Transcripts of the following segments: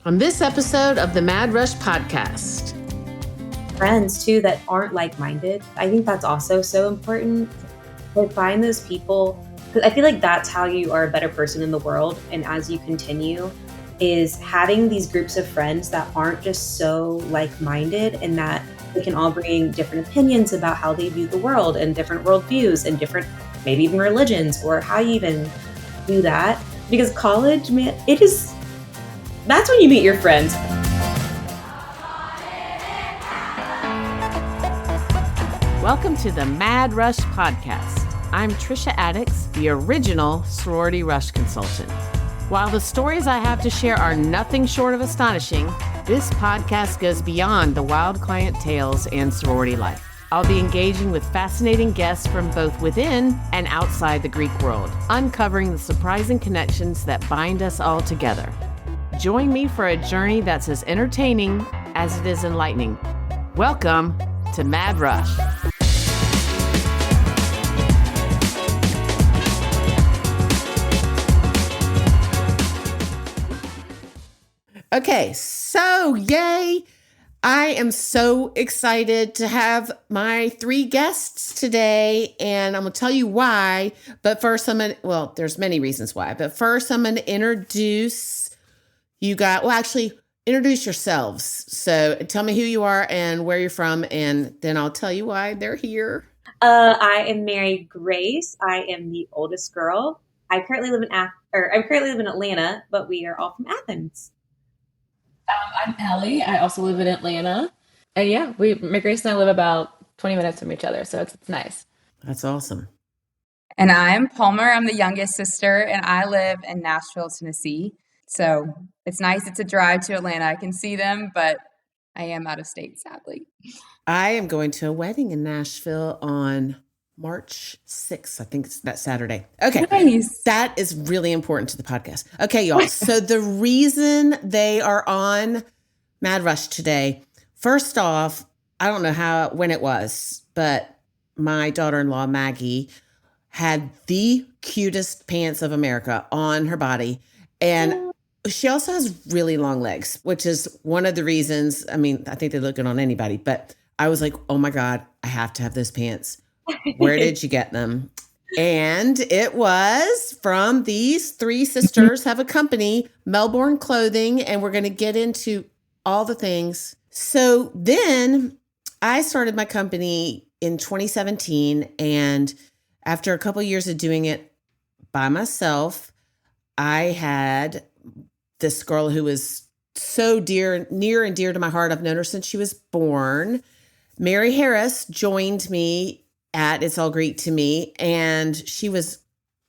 On this episode of the Mad Rush podcast. Friends too that aren't like-minded. I think that's also so important to find those people, because I feel like that's how you are a better person in the world. And as you continue, is having these groups of friends that aren't just so like-minded, and that they can all bring different opinions about how they view the world and different worldviews and different, maybe even religions, or how you even do that. Because college, man, that's when you meet your friends. Welcome to the Mad Rush podcast. I'm Trisha Addix, the original Sorority Rush consultant. While the stories I have to share are nothing short of astonishing, this podcast goes beyond the wild client tales and sorority life. I'll be engaging with fascinating guests from both within and outside the Greek world, uncovering the surprising connections that bind us all together. Join me for a journey that's as entertaining as it is enlightening. Welcome to Mad Rush. Okay, so yay! I am so excited to have my three guests today, and I'm going to tell you why. But first, there's many reasons why. But first, I'm going to introduce you guys. Well, actually, introduce yourselves. So tell me who you are and where you're from, and then I'll tell you why they're here. I am Mary Grace. I am the oldest girl. I currently live in Atlanta, but we are all from Athens. I'm Elli. I also live in Atlanta. And yeah, Mary Grace and I live about 20 minutes from each other, so it's nice. That's awesome. And I'm Palmer. I'm the youngest sister, and I live in Nashville, Tennessee. So it's nice. It's a drive to Atlanta. I can see them, but I am out of state, sadly. I am going to a wedding in Nashville on March 6th. I think it's that Saturday. Okay. Nice. That is really important to the podcast. Okay, y'all. So the reason they are on Mad Rush today, first off, I don't know when it was, but my daughter-in-law, Maggie, had the cutest pants of America on her body. And she also has really long legs, which is one of the reasons. I mean, I think they look good on anybody, but I was like, oh my God, I have to have those pants. Where did you get them? And it was from these three sisters have a company, Melbourne Clothing, and we're going to get into all the things. So then I started my company in 2017, and after a couple of years of doing it by myself, I had this girl who was so near and dear to my heart. I've known her since she was born. Mary Harris joined me at It's All Greek to Me, and she was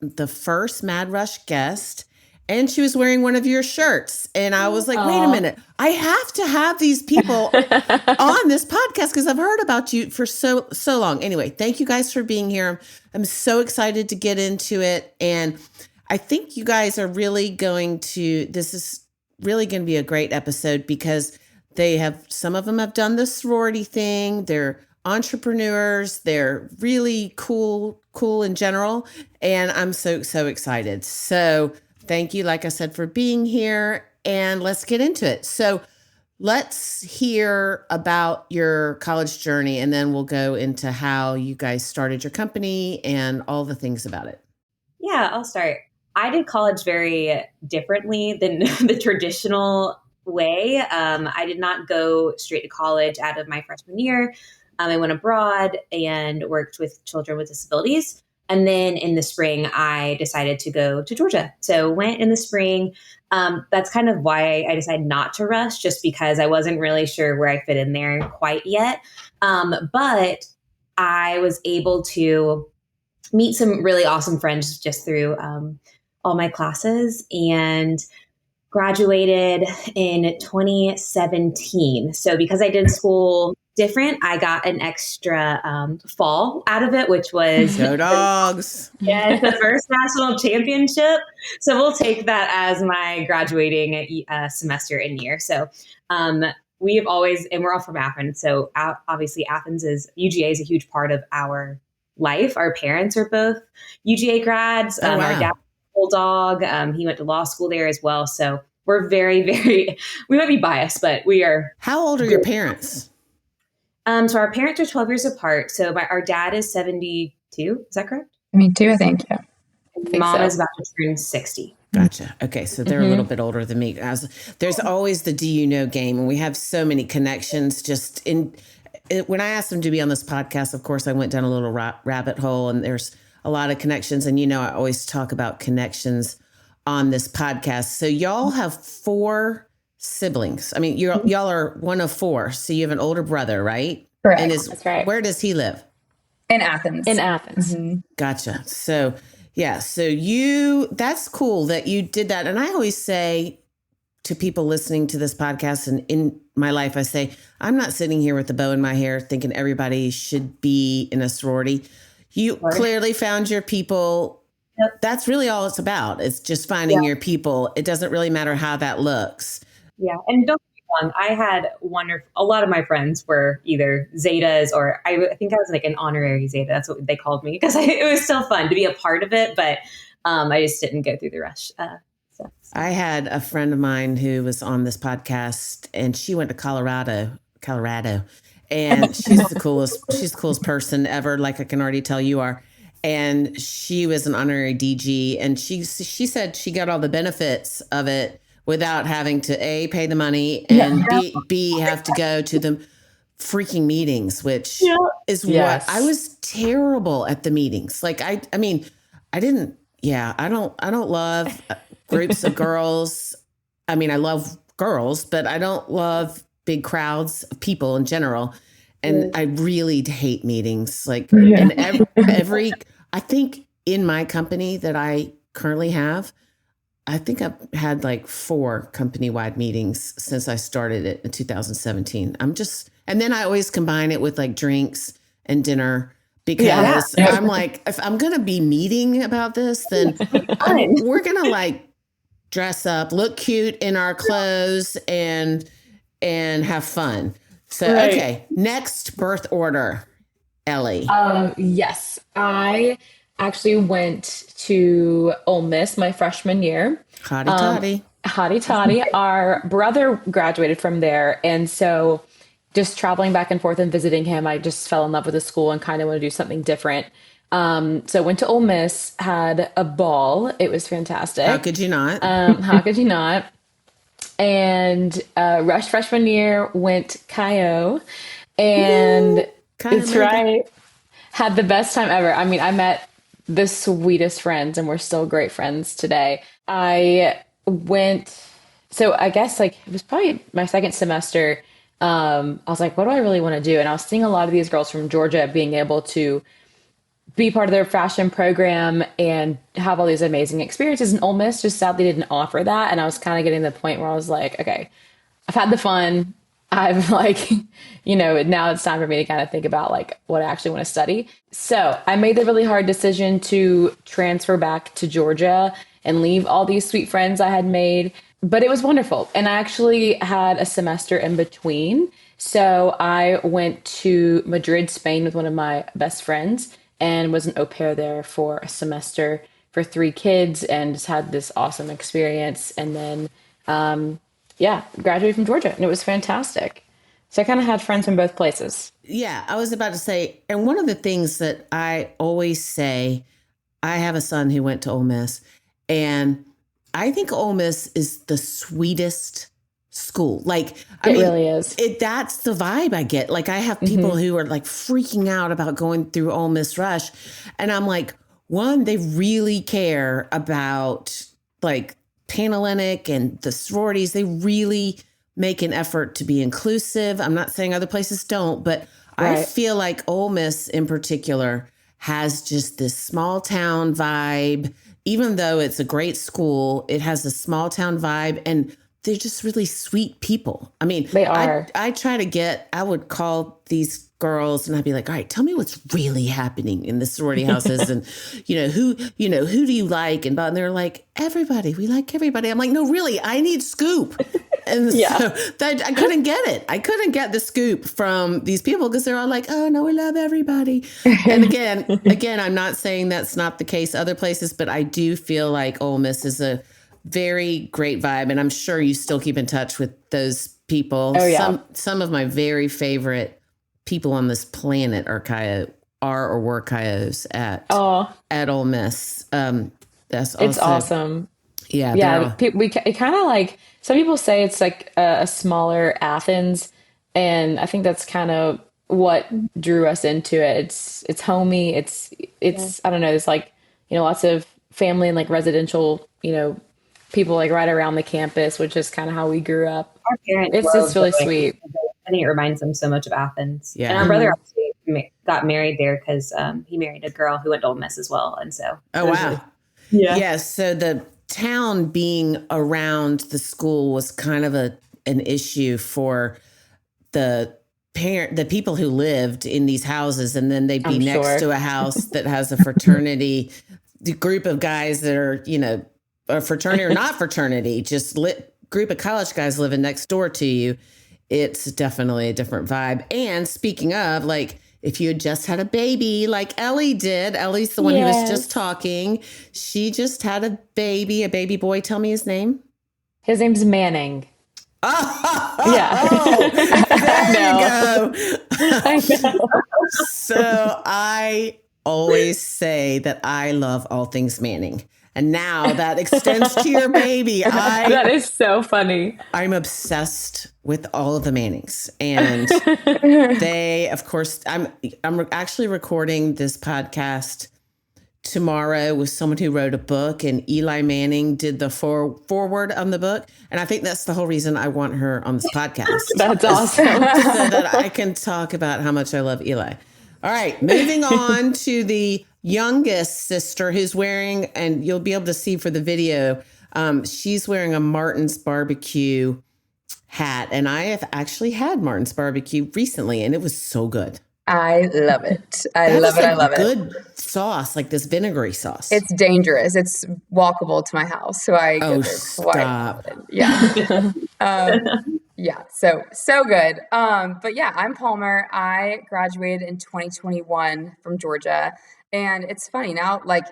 the first Mad Rush guest, and she was wearing one of your shirts. And I was like, wait a minute, I have to have these people on this podcast because I've heard about you for so long. Anyway, thank you guys for being here. I'm so excited to get into it. And I think you guys are this is really going to be a great episode because some of them have done the sorority thing. They're entrepreneurs. They're really cool in general. And I'm so excited. So thank you, like I said, for being here, and let's get into it. So let's hear about your college journey, and then we'll go into how you guys started your company and all the things about it. Yeah, I'll start. I did college very differently than the traditional way. I did not go straight to college out of my freshman year. I went abroad and worked with children with disabilities. And then in the spring, I decided to go to Georgia. So went in the spring. That's kind of why I decided not to rush, just because I wasn't really sure where I fit in there quite yet. But I was able to meet some really awesome friends just through all my classes, and graduated in 2017. So because I did school different, I got an extra fall out of it, which was Go Dawgs. Yeah, the first national championship. So we'll take that as my graduating semester and year. So we have always, and we're all from Athens. So obviously UGA is a huge part of our life. Our parents are both UGA grads. Oh, wow. Our dad, Bulldog, he went to law school there as well. So we're very, very, we might be biased, but we are. How old are your parents? So our parents are 12 years apart. So our dad is 72. Is that correct? Me too, I think. Yeah. Mom so. is about to turn 60. Gotcha. Okay. So they're a little bit older than me. There's always the do you know game, and we have so many connections just when I asked them to be on this podcast, of course, I went down a little rabbit hole, and there's a lot of connections. And, I always talk about connections on this podcast. So y'all have 4 siblings. I mean, y'all are one of 4. So you have an older brother, right? Correct. And That's right. Where does he live? In Athens. In Athens. Mm-hmm. Gotcha. So, yeah. So that's cool that you did that. And I always say to people listening to this podcast, and in my life, I say, I'm not sitting here with a bow in my hair thinking everybody should be in a sorority. You clearly found your people. Yep. That's really all it's about. It's just finding your people. It doesn't really matter how that looks. Yeah. And don't get me wrong, I had a lot of my friends were either Zetas, or I think I was like an honorary Zeta. That's what they called me, because it was so fun to be a part of it. But I just didn't go through the rush stuff. So. I had a friend of mine who was on this podcast, and she went to Colorado, and she's the coolest person ever. Like I can already tell you are. And she was an honorary DG, and she said she got all the benefits of it without having to A, pay the money, and B, have to go to the freaking meetings, which is what I was terrible at the meetings. Like I don't love groups of girls. I mean, I love girls, but I don't love big crowds of people in general. And I really hate meetings. Like, and every, I think in my company that I currently have, I think I've had like 4 company-wide meetings since I started it in 2017. And then I always combine it with like drinks and dinner, because I'm like, if I'm going to be meeting about this, then we're going to like dress up, look cute in our clothes, and have fun. So, okay, next birth order, Elli. Yes, I actually went to Ole Miss my freshman year. Hotty toddy. Our brother graduated from there. And so just traveling back and forth and visiting him, I just fell in love with the school and kind of want to do something different. So went to Ole Miss, had a ball. It was fantastic. How could you not? And Rush freshman year went Cayo, and it's right. Had the best time ever. I mean, I met the sweetest friends, and we're still great friends today. I guess like it was probably my second semester. I was like, what do I really want to do? And I was seeing a lot of these girls from Georgia being able to be part of their fashion program and have all these amazing experiences. And Ole Miss just sadly didn't offer that. And I was kind of getting to the point where I was like, okay, I've had the fun. I've like, now it's time for me to kind of think about like what I actually want to study. So I made the really hard decision to transfer back to Georgia and leave all these sweet friends I had made. But it was wonderful. And I actually had a semester in between. So I went to Madrid, Spain with one of my best friends, and was an au pair there for a semester for 3 kids, and just had this awesome experience. And then, graduated from Georgia, and it was fantastic. So I kind of had friends from both places. Yeah, I was about to say, and one of the things that I always say, I have a son who went to Ole Miss, and I think Ole Miss is the sweetest school. Like, I mean, really is. That's the vibe I get. Like, I have people who are like freaking out about going through Ole Miss Rush. And I'm like, one, they really care about like Panhellenic and the sororities. They really make an effort to be inclusive. I'm not saying other places don't, but I feel like Ole Miss in particular has just this small town vibe. Even though it's a great school, it has a small town vibe, and they're just really sweet people. I mean, they are. I would call these girls and I'd be like, all right, tell me what's really happening in the sorority houses. And, who do you like? And they're like, everybody, we like everybody. I'm like, no, really, I need scoop. And so I couldn't get it. I couldn't get the scoop from these people because they're all like, oh, no, we love everybody. And again, I'm not saying that's not the case other places, but I do feel like Ole Miss is a very great vibe. And I'm sure you still keep in touch with those people. Oh, yeah. Some of my very favorite people on this planet are or were Coyotes at Ole Miss. That's also, it's awesome. Yeah. Yeah. It kind of like, some people say it's like a smaller Athens. And I think that's kind of what drew us into it. It's homey. It's I don't know. It's like, lots of family and like residential, people like right around the campus, which is kind of how we grew up. Our parents It's just really sweet. I think it reminds them so much of Athens. Yeah. And our brother actually got married there because he married a girl who went to Ole Miss as well. And so. Oh, wow. Yeah. So the town being around the school was kind of an issue for the people who lived in these houses, and then they'd be next to a house that has a fraternity, the group of guys that are, a fraternity or not fraternity, just group of college guys living next door to you. It's definitely a different vibe. And speaking of, like, if you had just had a baby like Elli did, Elli's the one who was just talking. She just had a baby boy. Tell me his name. His name's Manning. Yeah. There you go. I know. So I always say that I love all things Manning. And now that extends to your baby. That is so funny. I'm obsessed with all of the Mannings. And they, of course, I'm actually recording this podcast tomorrow with someone who wrote a book, and Eli Manning did the foreword on the book. And I think that's the whole reason I want her on this podcast. That's awesome. So that I can talk about how much I love Eli. All right, moving on to the youngest sister, who's wearing, and you'll be able to see for the video, she's wearing a Martin's Barbecue hat. And I have actually had Martin's Barbecue recently, and it was so good. I love it. I love it. Good sauce, like this vinegary sauce. It's dangerous. It's walkable to my house, so I go there stop. quite often. Yeah. Yeah. So good. But yeah, I'm Palmer. I graduated in 2021 from Georgia, and it's funny now, like,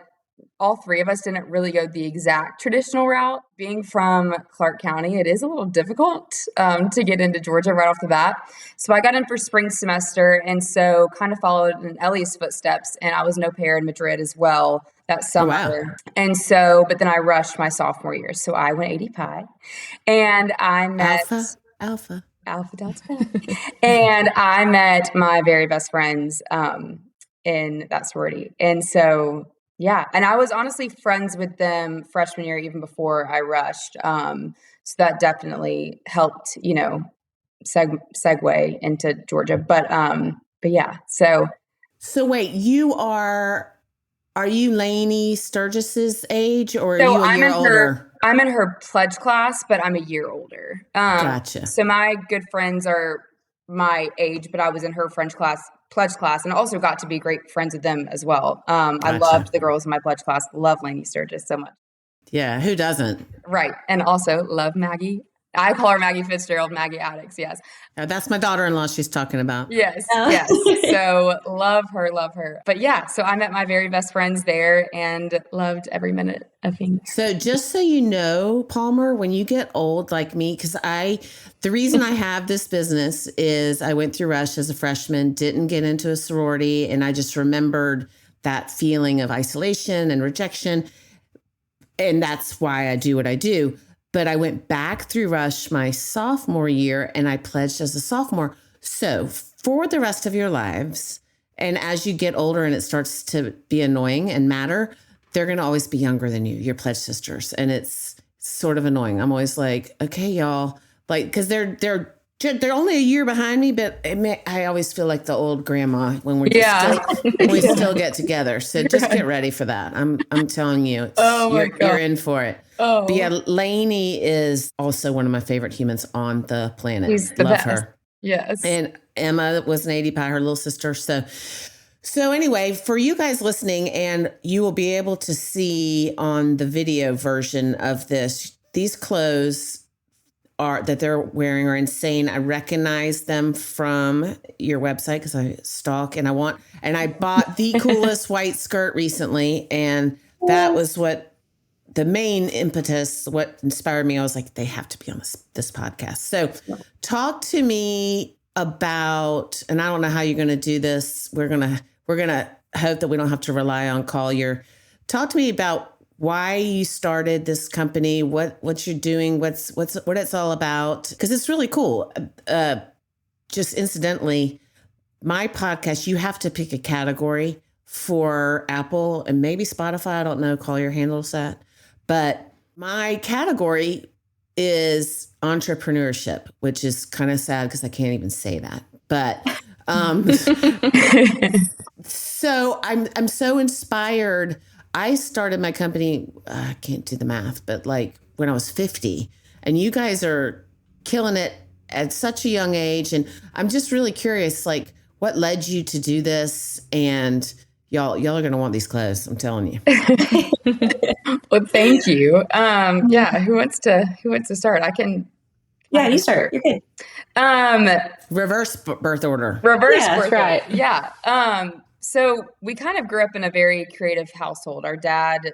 all three of us didn't really go the exact traditional route. Being from Clark County, it is a little difficult to get into Georgia right off the bat. So I got in for spring semester, and so kind of followed in Elli's footsteps. And I was an au pair in Madrid as well that summer. Oh, wow. And so, but then I rushed my sophomore year. So I went AD and I met Alpha Delta. And I met my very best friends in that sorority. And so, yeah. And I was honestly friends with them freshman year, even before I rushed. So that definitely helped, segue into Georgia. But yeah. So wait, are you Lainey Sturgis's age, or are you a year older? I'm in her pledge class, but I'm a year older. Gotcha. So my good friends are my age, but I was in her pledge class, and also got to be great friends with them as well. Gotcha. I loved the girls in my pledge class. Love Lainey Sturgis so much. Yeah, who doesn't? Right. And also love Maggie. I call her Maggie Fitzgerald, Maggie Addicts. Yes. That's my daughter-in-law she's talking about. Yes. Yes. So love her. But yeah, so I met my very best friends there and loved every minute of being there. So just so you know, Palmer, when you get old like me, because the reason I have this business is I went through Rush as a freshman, didn't get into a sorority, and I just remembered that feeling of isolation and rejection. And that's why I do what I do. But I went back through Rush my sophomore year, and I pledged as a sophomore. So for the rest of your lives, and as you get older and it starts to be annoying and matter, they're going to always be younger than you, your pledge sisters. And it's sort of annoying. I'm always like, okay, y'all, like, because they're only a year behind me, but I always feel like the old grandma when we still get together. So just get ready for that. I'm telling you, you're in for it. Oh. But yeah, Lainey is also one of my favorite humans on the planet. She's the Love best. her. Yes. And Emma was an AD Pie, her little sister. So anyway, for you guys listening, and you will be able to see on the video version of this, these clothes that they're wearing are insane. I recognize them from your website because I stalk and I bought the coolest white skirt recently, and that was what the main impetus, what inspired me, I was like, they have to be on this podcast. So talk to me about, and I don't know how you're going to do this. We're going to hope that we don't have to rely on Collier. Talk to me about why you started this company, what you're doing, what it's all about, because it's really cool. Just incidentally, my podcast, you have to pick a category for Apple and maybe Spotify. I don't know. Collier handles that. But my category is entrepreneurship, which is kind of sad because I can't even say that. But so I'm so inspired. I started my company, I can't do the math, but like when I was 50, and you guys are killing it at such a young age. And I'm just really curious, like, what led you to do this? And y'all are going to want these clothes. I'm telling you. Well, thank you. Yeah. Who wants to start? I can. Yeah, you start. You're good. Reverse birth order. Reverse Yeah, birth that's right. order. Yeah. So we kind of grew up in a very creative household. Our dad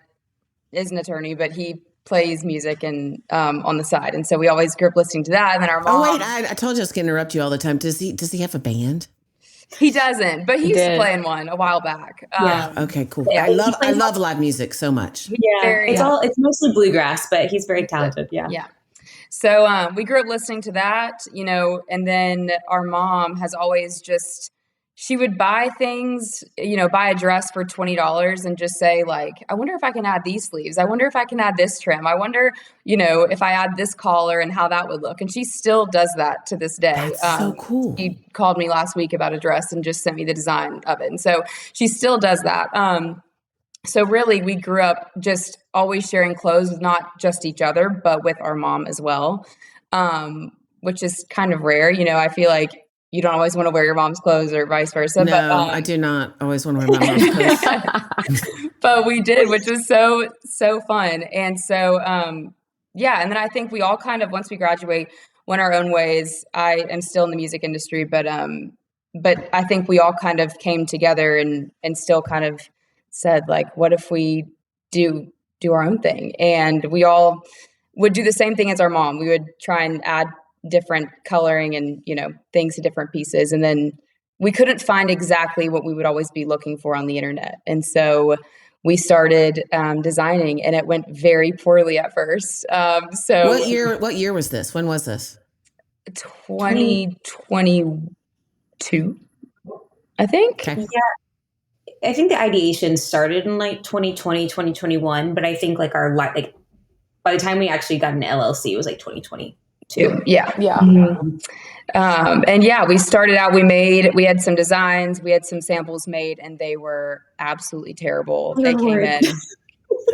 is an attorney, but he plays music and on the side, and so we always grew up listening to that. And then our mom. Oh wait, I told you I was going to interrupt you all the time. Does he have a band? He doesn't, but he used to play in one a while back. Yeah. Okay. Cool. Yeah, I love live music so much. Yeah, it's mostly bluegrass, but he's very talented. Yeah. Yeah. So we grew up listening to that, and then our mom has always she would buy things, buy a dress for $20 and just say like, I wonder if I can add these sleeves. I wonder if I can add this trim. I wonder, if I add this collar and how that would look. And she still does that to this day. That's so cool. She called me last week about a dress and just sent me the design of it. And so she still does that. So really we grew up just always sharing clothes with not just each other, but with our mom as well, which is kind of rare. I feel like you don't always want to wear your mom's clothes or vice versa. No, but, I do not always want to wear my mom's clothes. But we did, which was so fun. And so, yeah. And then I think we all kind of, once we graduate, went our own ways. I am still in the music industry, but I think we all kind of came together and still kind of said like, what if we do our own thing? And we all would do the same thing as our mom. We would try and add different coloring and, things to different pieces. And then we couldn't find exactly what we would always be looking for on the internet. And so we started designing, and it went very poorly at first. So what year was this? When was this? 2022, I think. Okay. Yeah. I think the ideation started in like 2020, 2021, but I think like by the time we actually got an LLC, it was like 2022. Yeah. Mm-hmm. And yeah, we started out, we had some designs, we had some samples made, and they were absolutely terrible. They came in.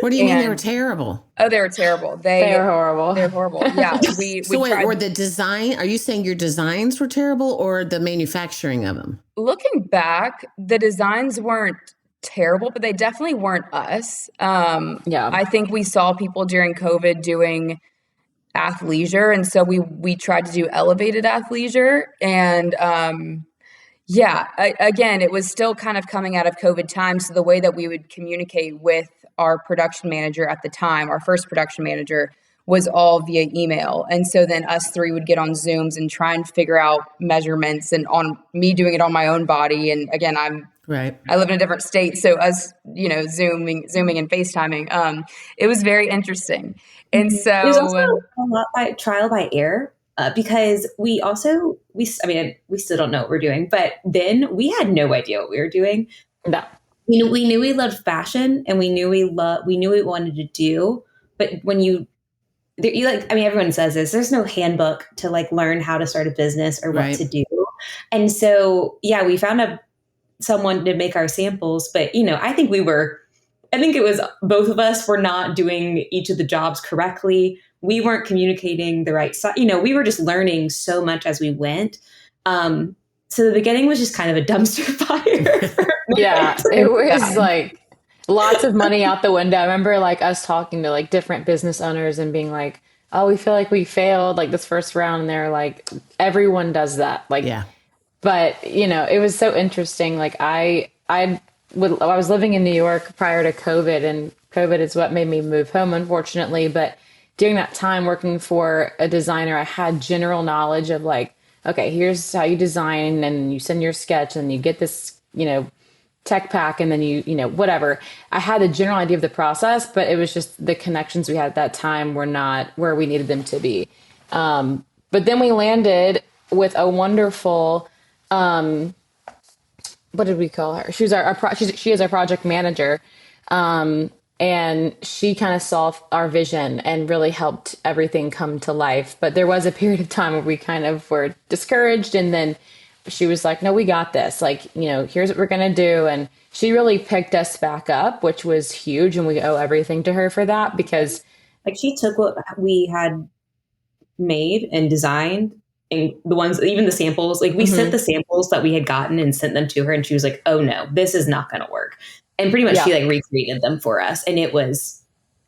What do you mean they were terrible? Oh, they were terrible. They were horrible. They're horrible. Yeah. So wait, were the design, are you saying your designs were terrible or the manufacturing of them? Looking back, the designs weren't terrible, but they definitely weren't us. Yeah. I think we saw people during COVID doing athleisure, and so we tried to do elevated athleisure. And again, it was still kind of coming out of COVID time, so the way that we would communicate with our production manager at the time, our first production manager, was all via email. And so then us three would get on Zooms and try and figure out measurements, and on me doing it on my own body. And again, I live in a different state, so us, zooming and FaceTiming, it was very interesting. And so it was also a lot by trial by error, because we still don't know what we're doing, but then we had no idea what we were doing. No. We knew we loved fashion, and we knew we wanted to do, but when everyone says this, there's no handbook to like learn how to start a business or what to do. And so, yeah, we found someone to make our samples, but I think it was both of us were not doing each of the jobs correctly. We weren't communicating the right side. We were just learning so much as we went. So the beginning was just kind of a dumpster fire. Yeah, it was like lots of money out the window. I remember like us talking to like different business owners and being like, oh, we feel like we failed like this first round. And they're like, everyone does that. Like, yeah. But, it was so interesting. Like I was living in New York prior to COVID, and COVID is what made me move home, unfortunately. But during that time working for a designer, I had general knowledge of like, okay, here's how you design, and you send your sketch and you get this, tech pack, and then whatever. I had a general idea of the process, but it was just the connections we had at that time were not where we needed them to be. But then we landed with a wonderful, what did we call her? She was she is our project manager. And she kind of saw our vision and really helped everything come to life. But there was a period of time where we kind of were discouraged. And then she was like, no, we got this. Like, here's what we're going to do. And she really picked us back up, which was huge. And we owe everything to her for that, because like she took what we had made and designed, and the ones, even the samples, like we sent the samples that we had gotten and sent them to her. And she was like, oh no, this is not going to work. And pretty much she like recreated them for us. And it was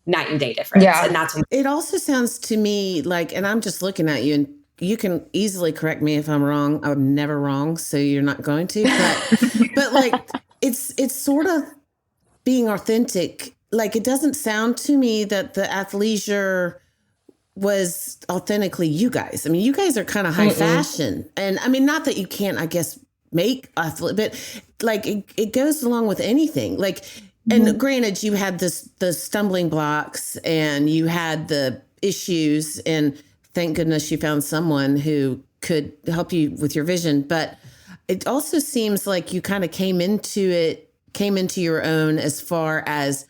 night and day difference. Yeah. And that's when It also sounds to me like, and I'm just looking at you, and you can easily correct me if I'm wrong. I'm never wrong, so you're not going to. But like, it's sort of being authentic. Like, it doesn't sound to me that the athleisure was authentically you guys. I mean, you guys are kind of high fashion. And I mean, not that you can't, I guess, make but like it goes along with anything. Like, and granted, you had the stumbling blocks and you had the issues, and thank goodness you found someone who could help you with your vision. But it also seems like you kind of came into your own as far as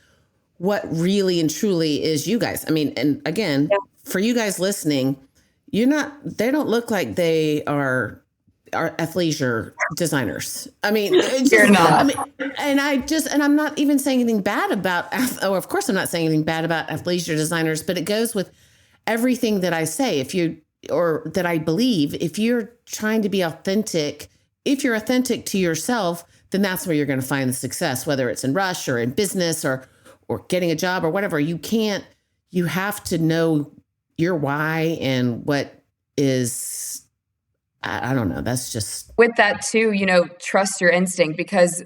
what really and truly is you guys. I mean, and again, for you guys listening, they don't look like they are athleisure designers. I mean, You're not. I mean, and I'm not even saying anything bad about, of course I'm not saying anything bad about athleisure designers, but it goes with everything that I say. Or that I believe, if you're trying to be authentic, if you're authentic to yourself, then that's where you're going to find the success, whether it's in Rush or in business or getting a job or whatever. You have to know your why and what is, I don't know. That's just with that too, trust your instinct, because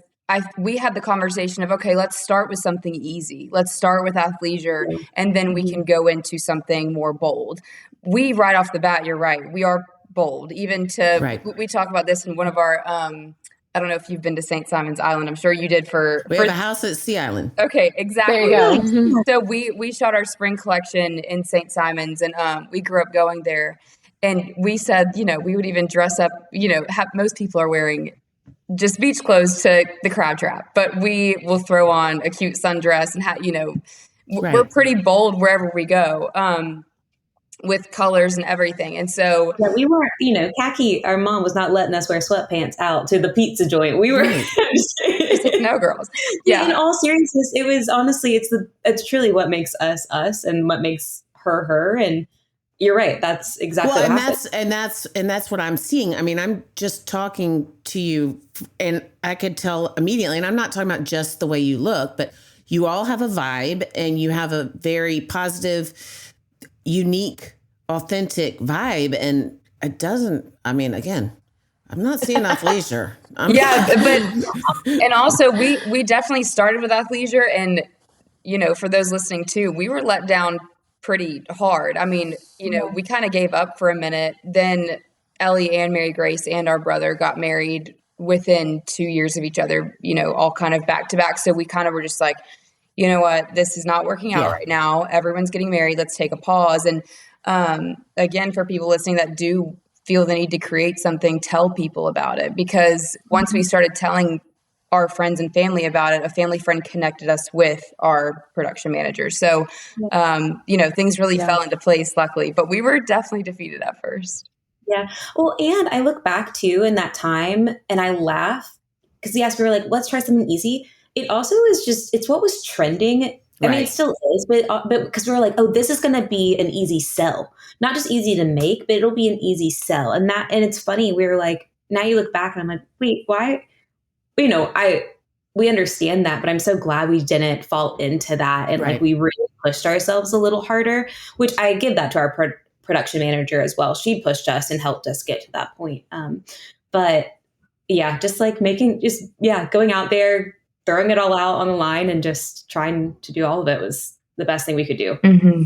we had the conversation of, okay, let's start with something easy. Let's start with athleisure, and then we can go into something more bold. We, right off the bat, you're right. We are bold. Even we talk about this in one of our, I don't know if you've been to St. Simon's Island. I'm sure you did we have a house at Sea Island. Okay, exactly. There you go. So we shot our spring collection in St. Simon's, and we grew up going there. And we said, we would even dress up, most people are wearing just beach clothes to the crab trap, but we will throw on a cute sundress and we're pretty bold wherever we go, with colors and everything. And so we weren't, khaki, our mom was not letting us wear sweatpants out to the pizza joint. We were no, girls. Yeah. In all seriousness, it was honestly, it's truly what makes us us and what makes her. And you're right. That's exactly what happened. And that's what I'm seeing. I mean, I'm just talking to you, and I could tell immediately, and I'm not talking about just the way you look, but you all have a vibe, and you have a very positive, unique, authentic vibe. And it doesn't, I mean, again, I'm not seeing athleisure. And also we definitely started with athleisure, and, for those listening too, we were let down pretty hard. I mean, we kind of gave up for a minute. Then Elli and Mary Grace and our brother got married within 2 years of each other, all kind of back to back. So we kind of were just like, you know what, this is not working out right now. Everyone's getting married. Let's take a pause. And again, for people listening that do feel the need to create something, tell people about it. Because once we started telling our friends and family about it, a family friend connected us with our production manager. So, things really fell into place, luckily, but we were definitely defeated at first. Yeah. Well, and I look back too in that time and I laugh because we were like, let's try something easy. It also is it's what was trending. I mean, it still is, but because we were like, oh, this is going to be an easy sell, not just easy to make, but it'll be an easy sell. And it's funny. We were like, now you look back and I'm like, wait, why? We understand that, but I'm so glad we didn't fall into that. And like, we really pushed ourselves a little harder, which I give that to our production manager as well. She pushed us and helped us get to that point. But yeah, just like going out there, throwing it all out on the line and just trying to do all of it was the best thing we could do. Mm-hmm.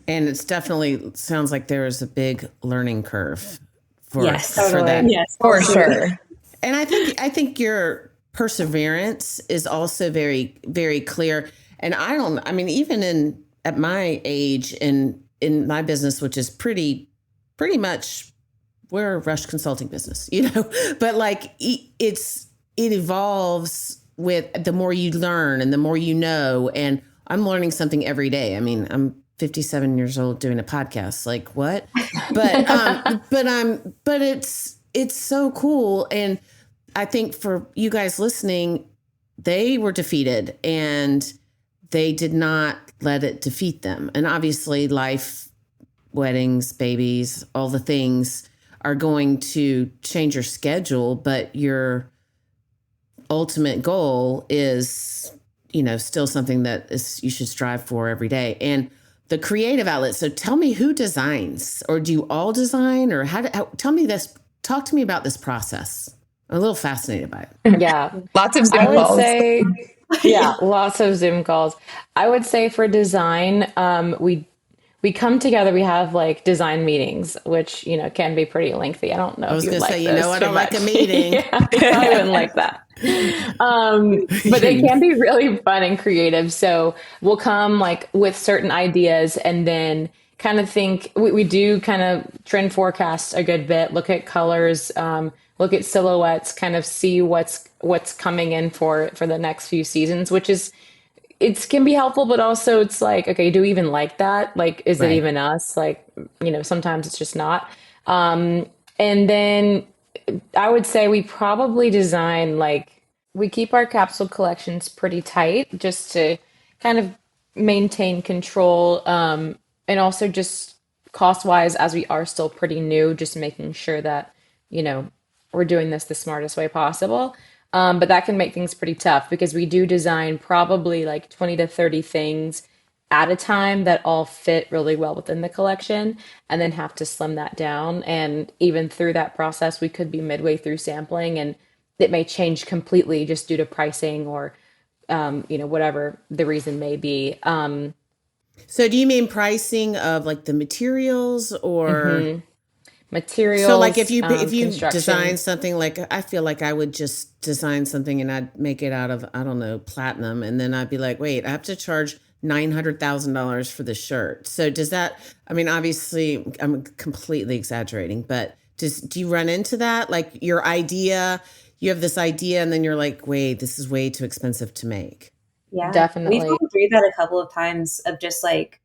And it's definitely sounds like there is a big learning curve for totally. that. Yes, For sure. And I think your perseverance is also very, very clear. And I mean, even at my age in my business, which is pretty much, we're a rush consulting business, but like it evolves with the more you learn and the more you know. And I'm learning something every day. I mean, I'm 57 years old doing a podcast. Like what? But it's so cool. And I think for you guys listening, they were defeated and they did not let it defeat them. And obviously life, weddings, babies, all the things are going to change your schedule, but your ultimate goal is, still something that you should strive for every day. And the creative outlet. So tell me, who designs, or do you all design, or tell me this, talk to me about this process. I'm a little fascinated by it. Yeah. Lots of Zoom I would calls. say, lots of Zoom calls. I would say for design, we come together, we have like design meetings, which, can be pretty lengthy. I don't know. I was going to say, those I too don't like much. a meeting. Yeah, I probably wouldn't like that. But they can be really fun and creative. So we'll come like with certain ideas and then kind of think, we do kind of trend forecast a good bit, look at colors, look at silhouettes, kind of see what's coming in for the next few seasons, which is, it can be helpful, but also it's like, okay, do we even like that? Like, is it even us? Like, sometimes it's just not. And then I would say we probably design, like, we keep our capsule collections pretty tight just to kind of maintain control. And also just cost wise, as we are still pretty new, just making sure that, we're doing this the smartest way possible. But that can make things pretty tough because we do design probably like 20 to 30 things at a time that all fit really well within the collection and then have to slim that down. And even through that process, we could be midway through sampling and it may change completely just due to pricing or, whatever the reason may be. So do you mean pricing of like the materials or? Materials? So like if you construction. design something, like I feel like I would just design something and I'd make it out of, I don't know, platinum. And then I'd be like, wait, I have to charge $900,000 for the shirt. So does that, I mean, obviously I'm completely exaggerating, but do you run into that? Like your idea, you have this idea and then you're like, wait, this is way too expensive to make. Yeah, Definitely. We've gone through that a couple of times of just like,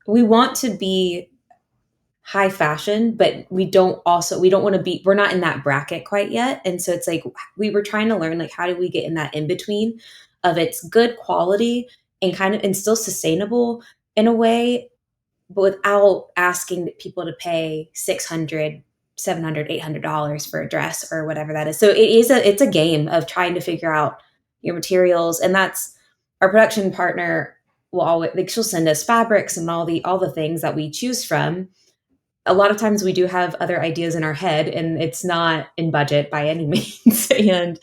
we want to be high fashion, but we don't want to be, we're not in that bracket quite yet. And so it's like, we were trying to learn, like, how do we get in that in between of it's good quality and still sustainable in a way, but without asking people to pay $600, $700, $800 for a dress or whatever that is. So it's a game of trying to figure out your materials. And that's our production partner will always, like, she'll send us fabrics and all the things that we choose from. A lot of times we do have other ideas in our head and it's not in budget by any means. And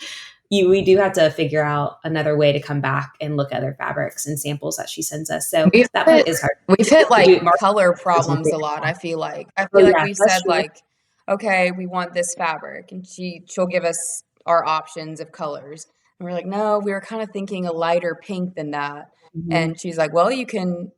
we do have to figure out another way to come back and look at other fabrics and samples that she sends us. So that part is hard. We've hit like color problems a lot. I feel like we said true. Like, okay, we want this fabric and she'll give us our options of colors. And we're like, no, we were kind of thinking a lighter pink than that. Mm-hmm. And she's like, well, you can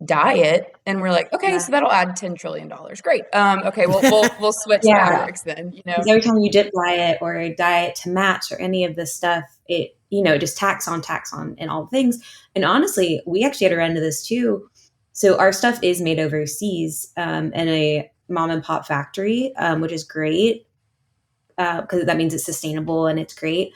dye it, and we're like, okay, so that'll add $10 trillion. Great. Okay, we'll switch fabrics then. Every time you dip dye it or dye it to match or any of this stuff, it just tax on and all things. And honestly, we actually had to run into this too. So our stuff is made overseas in a mom and pop factory, which is great because that means it's sustainable and it's great.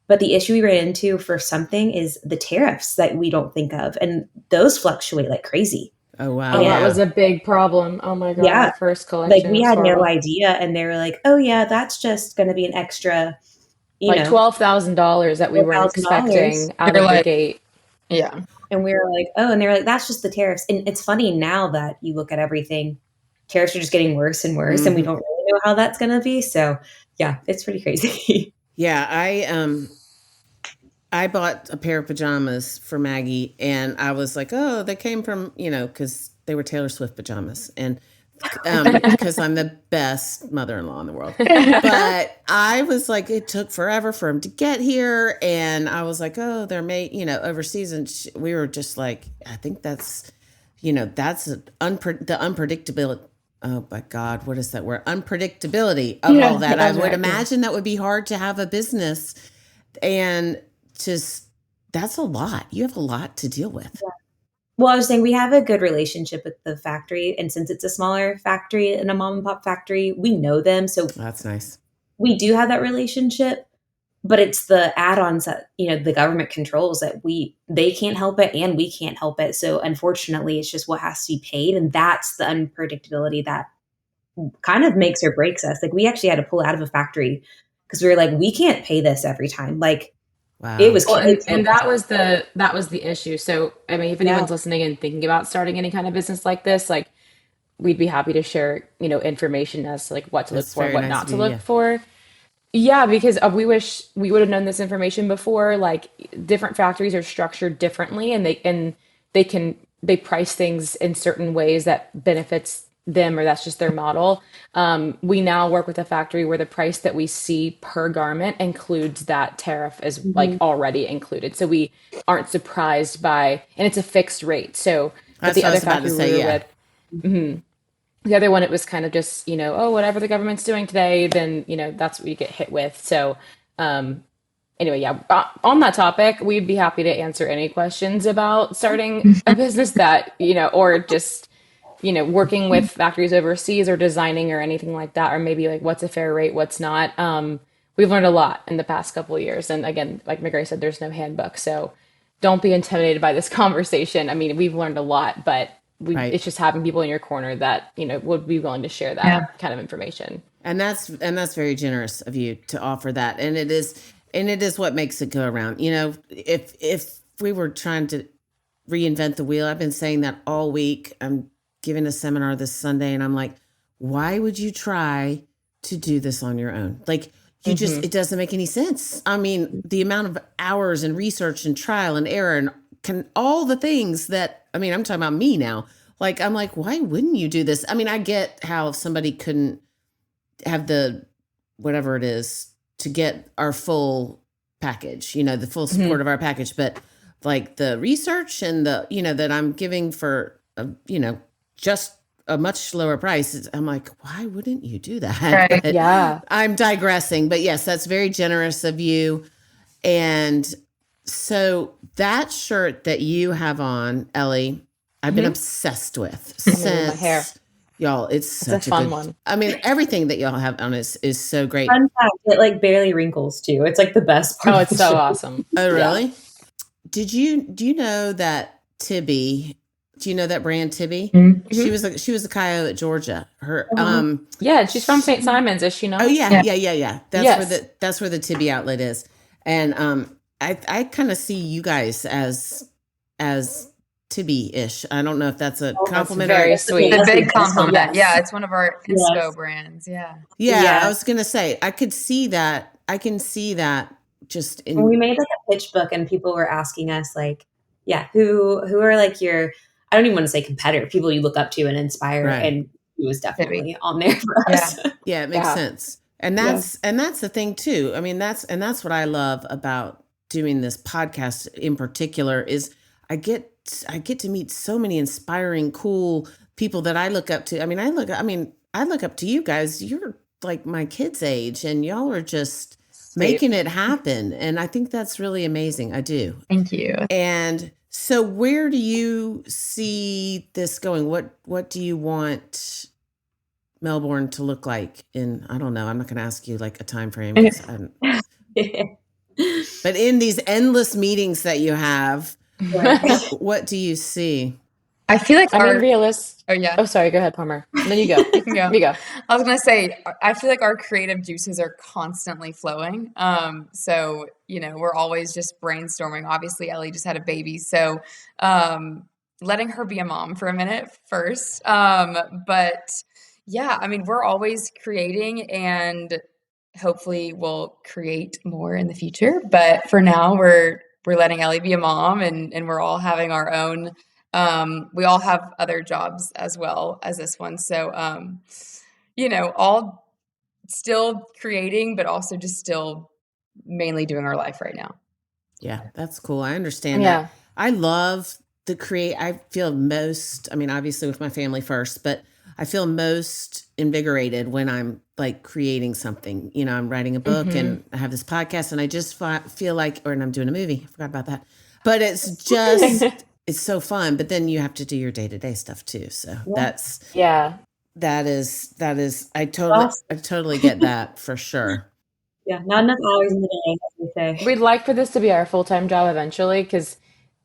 But the issue we ran into for something is the tariffs that we don't think of. And those fluctuate like crazy. Oh, wow. Oh, that was a big problem. Oh, my God. Yeah. The first collection. Like we had no idea. And they were like, oh, yeah, that's just going to be an extra, like $12,000 that we weren't expecting out of the gate. Yeah. And we were like, oh, and they're like, that's just the tariffs. And it's funny now that you look at everything, tariffs are just getting worse and worse. Mm-hmm. And we don't really know how that's going to be. So, yeah, it's pretty crazy. Yeah, I bought a pair of pajamas for Maggie, and I was like, oh, they came from, because they were Taylor Swift pajamas. And because I'm the best mother-in-law in the world. But I was like, it took forever for them to get here. And I was like, oh, they're made, overseas. And we were just like, I think that's the unpredictability. Oh my God, what is that word? Unpredictability of all that. I would imagine that would be hard to have a business, and just that's a lot. You have a lot to deal with. Yeah. Well, I was saying we have a good relationship with the factory, and since it's a smaller factory and a mom and pop factory, we know them. So that's nice. We do have that relationship, but it's the add-ons that the government controls that they can't help it and we can't help it. So unfortunately, it's just what has to be paid, and that's the unpredictability that kind of makes or breaks us. Like we actually had to pull out of a factory because we were like, we can't pay this every time. Like wow. It was, and that was the issue. So I mean, if anyone's listening and thinking about starting any kind of business like this, like we'd be happy to share, information as to like what to look for, what not to look for. Yeah, because we wish we would have known this information before. Like different factories are structured differently, and they price things in certain ways that benefits them, or that's just their model. We now work with a factory where the price that we see per garment includes that tariff as like already included, so we aren't surprised by, and it's a fixed rate. So that's the other factory we were with. The other one, it was kind of just, whatever the government's doing today, then, that's what you get hit with. So, anyway, yeah, on that topic, we'd be happy to answer any questions about starting a business that, or just, working with factories overseas or designing or anything like that, or maybe like what's a fair rate, what's not. We've learned a lot in the past couple of years. And again, like Mary Grace said, there's no handbook. So don't be intimidated by this conversation. I mean, we've learned a lot, but it's just having people in your corner that, would be willing to share that kind of information. And that's very generous of you to offer that. And it is what makes it go around. If we were trying to reinvent the wheel, I've been saying that all week. I'm giving a seminar this Sunday, and I'm like, why would you try to do this on your own? Like you just, it doesn't make any sense. I mean, the amount of hours and research and trial and error and all the things that, I'm talking about me now. Like, I'm like, why wouldn't you do this? I mean, I get how somebody couldn't have the, whatever it is, to get our full package, the full support of our package. But like the research and the, that I'm giving for, just a much lower price, I'm like, why wouldn't you do that? Right. But yeah. I'm digressing, but yes, that's very generous of you. And so that shirt that you have on, Elli, I've been obsessed with since my hair. Y'all. It's such a fun one. I mean, everything that y'all have on is so great. Fun fact, it like barely wrinkles too. It's like the best part. Oh, it's so awesome. Oh, really? Yeah. Do you know that Tibby? Do you know that brand Tibby? Mm-hmm. She was a Kyo at Georgia. Her yeah, she's from St. Simon's, is she not? Oh yeah. That's where the Tibby outlet is. And I kind of see you guys as Tibby-ish. I don't know if that's a compliment. That's very sweet. A big compliment. Yeah, it's one of our Inspo brands. Yeah. I was gonna say I could see that. I can see that just in. We made like a pitch book, and people were asking us like, who are like your, I don't even want to say competitor, people you look up to and inspire, and he was definitely on there for us. Yeah, it makes sense. And that's the thing too. I mean, that's what I love about doing this podcast in particular is I get to meet so many inspiring, cool people that I look up to. I mean, I look up to you guys. You're like my kids' age, and y'all are just making it happen. And I think that's really amazing. I do. Thank you. And so where do you see this going? What do you want Melbourne to look like in, I don't know, I'm not going to ask you like a time frame. But in these endless meetings that you have, what do you see? I feel like realist. Oh yeah. Oh, sorry. Go ahead, Palmer. And then you go. You can go. You go. I was gonna say, I feel like our creative juices are constantly flowing. So we're always just brainstorming. Obviously, Elli just had a baby, so letting her be a mom for a minute first. But yeah, I mean, we're always creating, and hopefully we'll create more in the future. But for now, we're we're letting Elli be a mom, and we're all having our own. We all have other jobs as well as this one. So, all still creating, but also just still mainly doing our life right now. Yeah, that's cool. I understand that. I love I feel most, obviously with my family first, but I feel most invigorated when I'm like creating something. I'm writing a book and I have this podcast and I just feel like, and I'm doing a movie. I forgot about that. But it's just, it's so fun. But then you have to do your day-to-day stuff too. So that is, I totally get that for sure. Yeah, not enough hours in the day, as we say. We'd like for this to be our full-time job eventually, because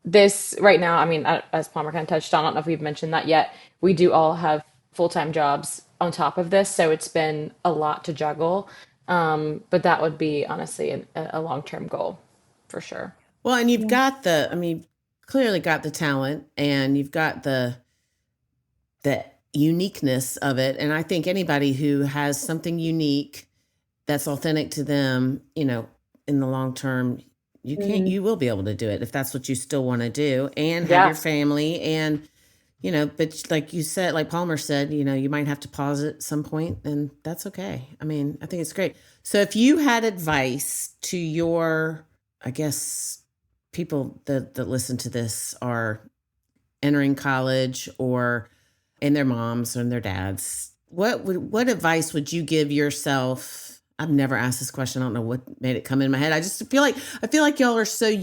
this right now, as Palmer kind of touched on, I don't know if we've mentioned that yet. We do all have full-time jobs on top of this, so it's been a lot to juggle. But that would be honestly a long-term goal for sure. Well, and you've got clearly got the talent and you've got the uniqueness of it. And I think anybody who has something unique that's authentic to them, in the long term, you will be able to do it if that's what you still want to do and have your family and, but like you said, like Palmer said, you might have to pause at some point and that's okay. I think it's great. So if you had advice to your, I guess, people that listen to this are entering college and their moms and their dads, what advice would you give yourself? I've never asked this question. I don't know what made it come in my head. I just feel like y'all are so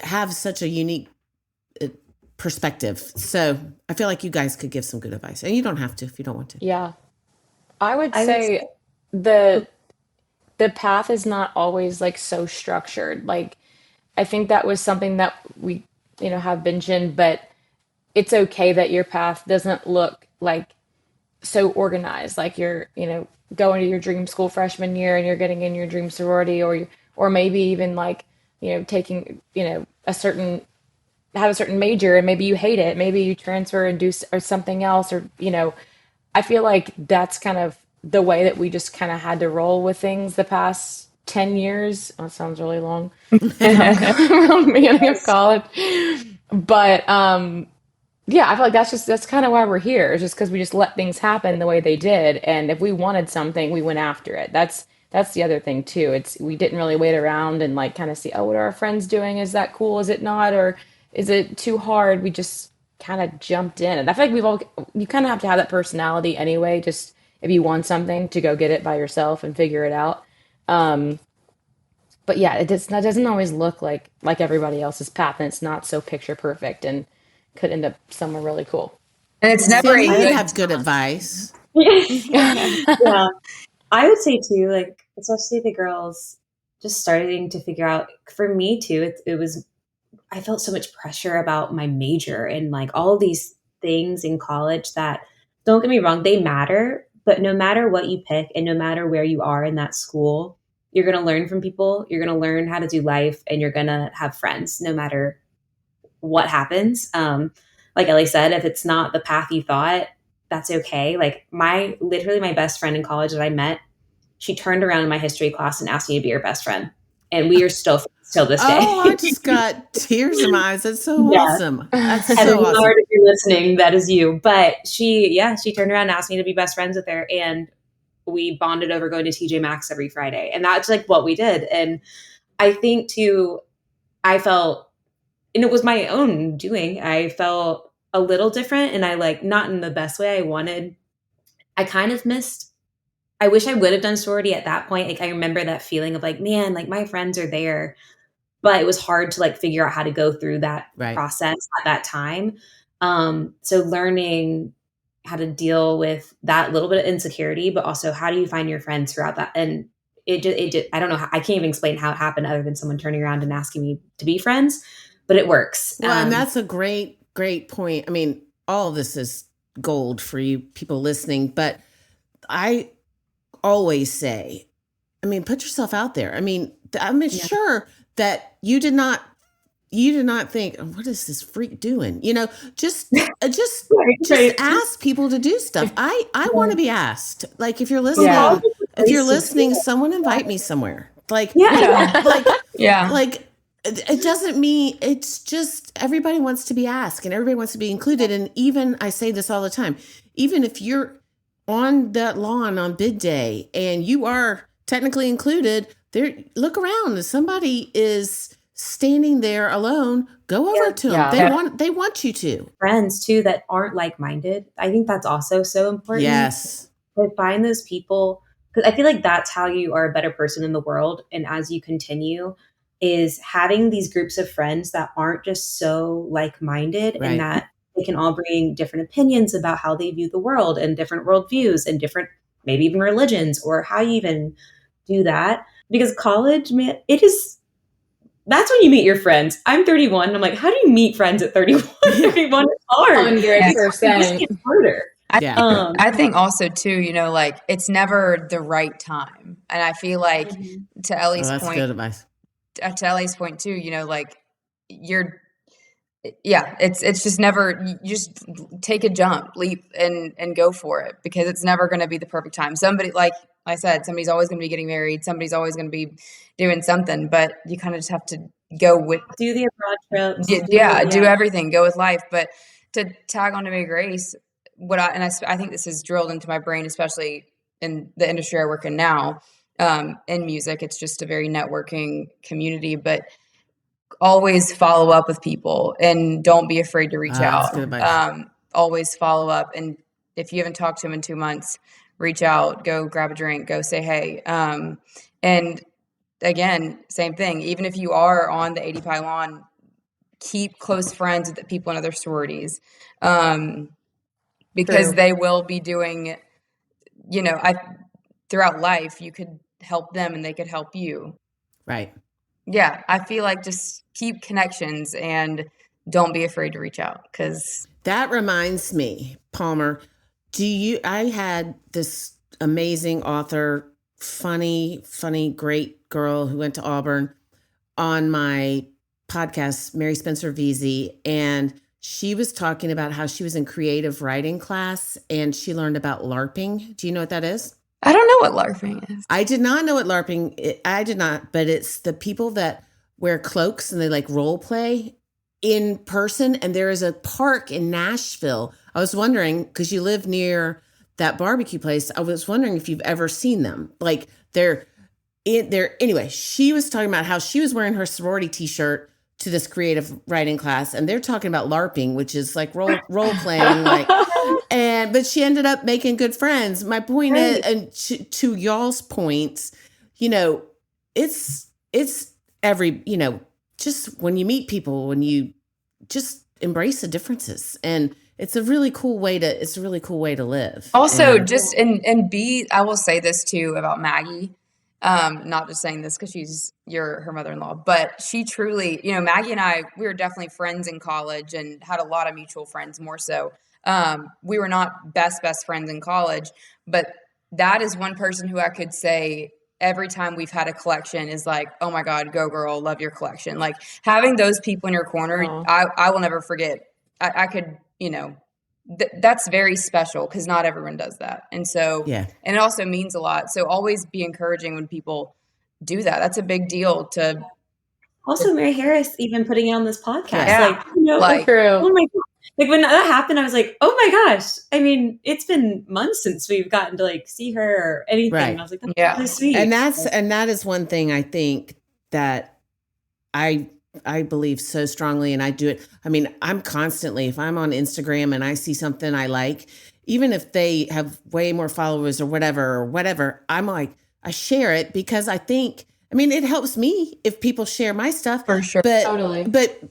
have such a unique perspective. So I feel like you guys could give some good advice, and you don't have to if you don't want to. Yeah, I would say the path is not always like so structured. Like I think that was something that we have mentioned, but it's okay that your path doesn't look like so organized. Like you're going to your dream school freshman year and you're getting in your dream sorority, or maybe even like taking have a certain major and maybe you hate it, maybe you transfer and do or something else, or I feel like that's kind of the way that we just kind of had to roll with things the past 10 years. That sounds really long. From the beginning of college, but yeah, I feel like that's kind of why we're here. It's just because we just let things happen the way they did, and if we wanted something, we went after it. That's the other thing too. We didn't really wait around and like kind of see, oh, what are our friends doing? Is that cool? Is it not? Or is it too hard? We just kind of jumped in, and I feel like you kind of have to have that personality anyway. Just if you want something, to go get it by yourself and figure it out. But yeah, that doesn't always look like everybody else's path, and it's not so picture perfect, and could end up somewhere really cool. And it's never you have good advice. Yeah, I would say too, like especially the girls just starting to figure out. For me too, it was. I felt so much pressure about my major and like all of these things in college that, don't get me wrong, they matter. But no matter what you pick and no matter where you are in that school, you're going to learn from people. You're going to learn how to do life, and you're going to have friends no matter what happens. Like Elli said, if it's not the path you thought, that's okay. Like literally my best friend in college that I met, she turned around in my history class and asked me to be her best friend. And we are still friends till this day. Oh, I just got tears in my eyes. That's so awesome. That's so awesome. Lord, if you're listening, that is you. But she turned around and asked me to be best friends with her. And we bonded over going to TJ Maxx every Friday. And that's like what we did. And I think too, I felt, and it was my own doing, I felt a little different, and I like, not in the best way I wanted. I kind of missed, I wish I would have done sorority at that point. Like I remember that feeling of like, man, like my friends are there, but it was hard to like figure out how to go through that process at that time. So learning how to deal with that little bit of insecurity, but also how do you find your friends throughout that? And it just, I don't know, I can't even explain how it happened other than someone turning around and asking me to be friends, but it works. Well, and that's a great point. I mean, all of this is gold for you people listening, but I always say, I mean, put yourself out there. I mean, I'm sure that you did not think, oh, what is this freak doing? Just ask people to do stuff. I want to be asked. Like if you're listening, someone invite me somewhere Like, Yeah. like it doesn't mean, it's just everybody wants to be asked and everybody wants to be included. And even, I say this all the time, even if you're on that lawn on bid day and you are technically included, there, look around. If somebody is standing there alone, go over to them. They want you to. Friends too that aren't like-minded. I think that's also so important. Yes. To find those people, because I feel like that's how you are a better person in the world. And as you continue, is having these groups of friends that aren't just so like-minded, Right. and that they can all bring different opinions about how they view the world and different worldviews and different, maybe even religions, or how you even do that. Because college, man, that's when you meet your friends. I'm 31. And I'm like, how do you meet friends at 31? 31 is hard. 100%. It's harder. I think also too, you know, like it's never the right time. And I feel like to Elli's that's point, good advice. To Elli's point too, you know, like it's just never, you just take a jump, leap and go for it, because it's never going to be the perfect time. Somebody, like I said, somebody's always going to be getting married. Somebody's always going to be doing something, but you kind of just have to go with, do the abroad trips. Do everything, go with life. But to tag on to Mary Grace, I think this is drilled into my brain, especially in the industry I work in now, in music. It's just a very networking community, but always follow up with people and don't be afraid to reach out. Always follow up. And if you haven't talked to them in 2 months, reach out, go grab a drink, go say, hey. And again, same thing. Even if you are on the 80 pylon, keep close friends with the people in other sororities. Because True. they will be doing, you know, throughout life, you could help them and they could help you. Right. Yeah. I feel like just keep connections and don't be afraid to reach out, because that reminds me, Palmer, I had this amazing author, funny, great girl who went to Auburn on my podcast, Mary Spencer Veazey, and she was talking about how she was in creative writing class and she learned about LARPing. Do you know what that is? I don't know what LARPing is. I did not know what LARPing, I did not, but it's the people that wear cloaks and they like role play in person. And there is a park in Nashville. I was wondering, because you live near that barbecue place, I was wondering if you've ever seen them. Like anyway, she was talking about how she was wearing her sorority t-shirt to this creative writing class, and they're talking about LARPing, which is like role playing, like, but she ended up making good friends. My point is, and to y'all's points, you know, it's every, you know, just when you meet people, when you just embrace the differences, and it's a really cool way to live. Also, just and I will say this too about Maggie. Not just saying this because she's her mother-in-law, but she truly, you know, Maggie and I, we were definitely friends in college and had a lot of mutual friends, more so. We were not best friends in college, but that is one person who I could say every time we've had a collection is like, oh my God, go girl, love your collection. Like having those people in your corner, I will never forget. I could, you know, that's very special because not everyone does that. And so, and it also means a lot. So always be encouraging when people do that. That's a big deal to. Also, Mary Harris even putting it on this podcast. Yeah. Like, you know, like, oh my God. Like when that happened, I was like, oh my gosh. I mean, it's been months since we've gotten to like see her or anything. Right. And I was like, that's really sweet. And that is one thing I think that I believe so strongly, and I do it. I mean, I'm constantly, if I'm on Instagram and I see something I like, even if they have way more followers or whatever, I'm like, I share it because I think, I mean, it helps me if people share my stuff. For sure. But, Totally. But,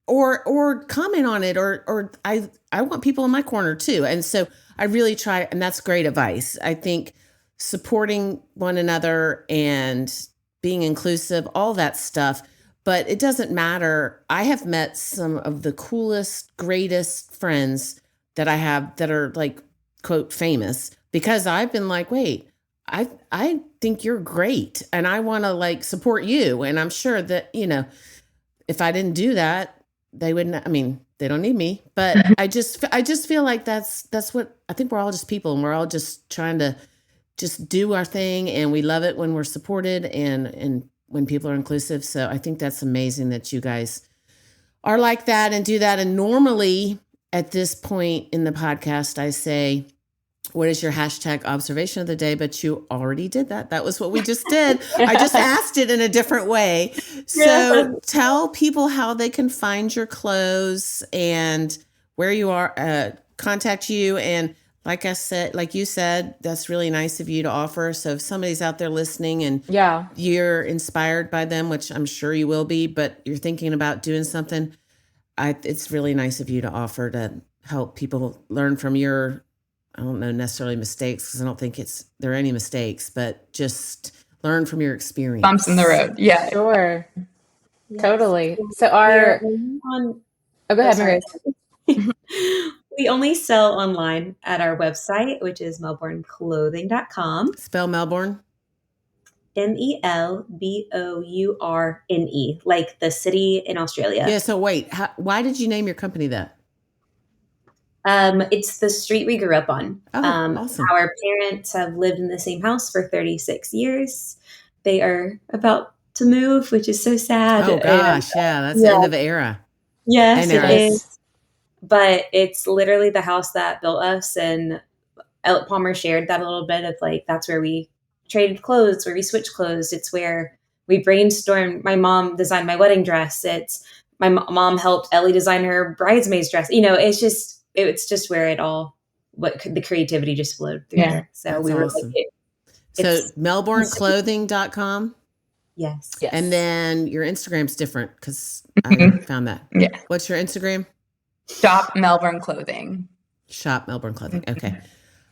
or comment on it, or I want people in my corner too. And so I really try, and that's great advice. I think supporting one another and being inclusive, all that stuff. But it doesn't matter. I have met some of the coolest, greatest friends that I have that are like, quote, famous, because I've been like, wait, I think you're great and I want to like support you. And I'm sure that, you know, if I didn't do that, they wouldn't, I mean, they don't need me, but I just feel like that's what, I think we're all just people and we're all just trying to just do our thing. And we love it when we're supported and when people are inclusive. So I think that's amazing that you guys are like that and do that. And normally at this point in the podcast, I say, what is your hashtag observation of the day? But you already did that. That was what we just did. I just asked it in a different way. So tell people how they can find your clothes and where you are, contact you. And like I said, like you said, that's really nice of you to offer. So if somebody's out there listening and you're inspired by them, which I'm sure you will be, but you're thinking about doing something, it's really nice of you to offer to help people learn from your, I don't know necessarily mistakes, because I don't think there are any mistakes, but just learn from your experience. Bumps in the road. Yeah. Sure. Yes. Totally. So go ahead, Mary. We only sell online at our website, which is melbourneclothing.com. Spell Melbourne. Melbourne, like the city in Australia. Yeah. So wait, why did you name your company that? It's the street we grew up on. Awesome. Our parents have lived in the same house for 36 years. They are about to move, which is so sad. Oh gosh, that's the end of the era. Yes, it is. But it's literally the house that built us. And Palmer shared that a little bit of like, that's where we traded clothes, where we switched clothes. It's where we brainstormed. My mom designed my wedding dress. It's my mom helped Elli design her bridesmaid's dress. It's just where it all, the creativity just flowed through there. So that's we were awesome. like, so melbourneclothing.com. Yes. And then your Instagram's different because I found that. Yeah. What's your Instagram? Shop Melbourne Clothing. Shop Melbourne Clothing. Okay.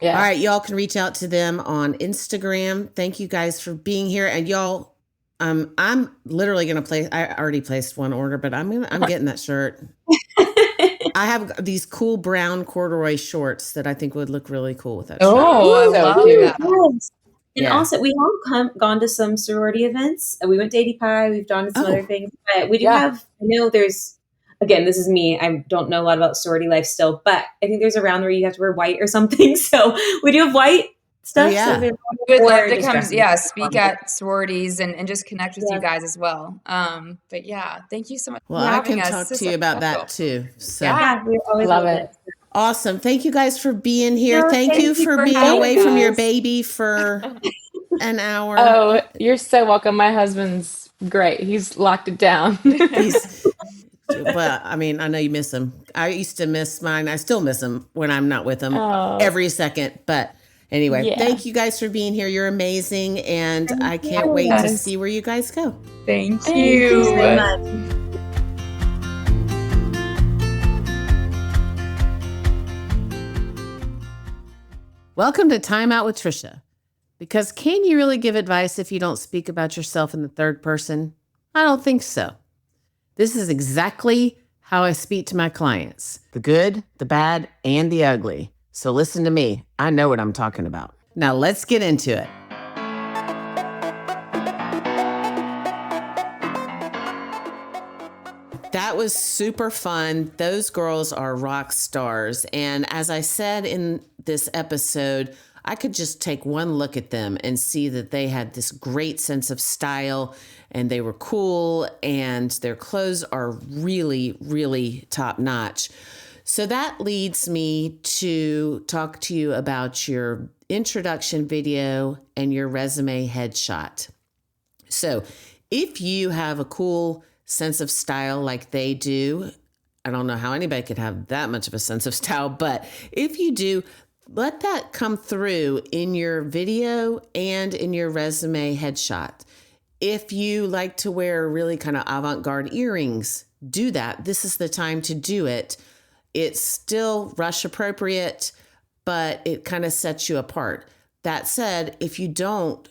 Yeah. All right. Y'all can reach out to them on Instagram. Thank you guys for being here. And y'all, I'm literally going to place, I already placed one order, but I'm getting that shirt. I have these cool brown corduroy shorts that I think would look really cool with that shirt. Oh, I love that. Yes. And also, we have gone to some sorority events. We went to AD Pi. We've gone to some other things. But we do have, I know there's, again, this is me. I don't know a lot about sorority life still, but I think there's a round where you have to wear white or something. So we do have white stuff. Yeah. So we'd love to come, speak at sororities and just connect with you guys as well. But yeah, thank you so much. Well, I can talk to you about that too. So we always love it. Awesome. Thank you guys for being here. No, thank you for being away from your baby for an hour. Oh, you're so welcome. My husband's great. He's locked it down. Well, I mean, I know you miss him. I used to miss mine. I still miss him when I'm not with him every second. But anyway, thank you guys for being here. You're amazing. And I can't wait to see where you guys go. Thank you so much. Welcome to Time Out with Trisha. Because can you really give advice if you don't speak about yourself in the third person? I don't think so. This is exactly how I speak to my clients. The good, the bad, and the ugly. So listen to me. I know what I'm talking about. Now let's get into it. That was super fun. Those girls are rock stars. And as I said in this episode, I could just take one look at them and see that they had this great sense of style and they were cool and their clothes are really, really top notch. So that leads me to talk to you about your introduction video and your resume headshot. So if you have a cool sense of style like they do, I don't know how anybody could have that much of a sense of style, but if you do, let that come through in your video and in your resume headshot. If you like to wear really kind of avant-garde earrings, do that. This is the time to do it. It's still rush appropriate, but it kind of sets you apart. That said, if you don't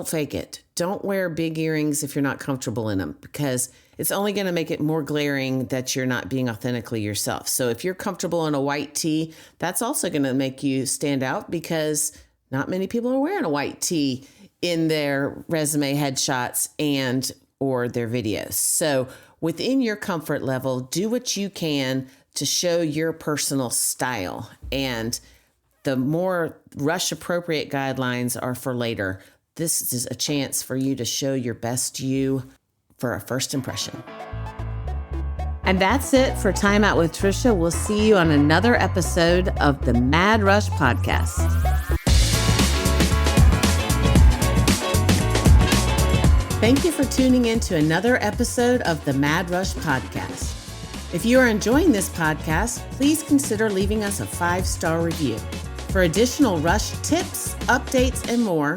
fake it. Don't wear big earrings if you're not comfortable in them, because it's only going to make it more glaring that you're not being authentically yourself. So if you're comfortable in a white tee, that's also going to make you stand out, because not many people are wearing a white tee in their resume headshots and or their videos. So within your comfort level, do what you can to show your personal style. And the more rush appropriate guidelines are for later. this is a chance for you to show your best you for a first impression. And that's it for Time Out with Trisha. We'll see you on another episode of the Mad Rush Podcast. Thank you for tuning in to another episode of the Mad Rush Podcast. If you are enjoying this podcast, please consider leaving us a 5-star review. For additional Rush tips, updates, and more,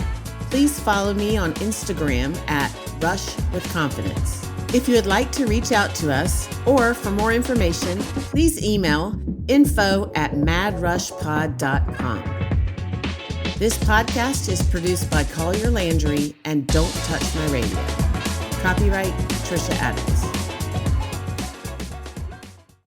please follow me on Instagram at Rush with Confidence. If you would like to reach out to us, or for more information, please email info@madrushpod.com. This podcast is produced by Collier Landry and Don't Touch My Radio. Copyright Trisha Adams.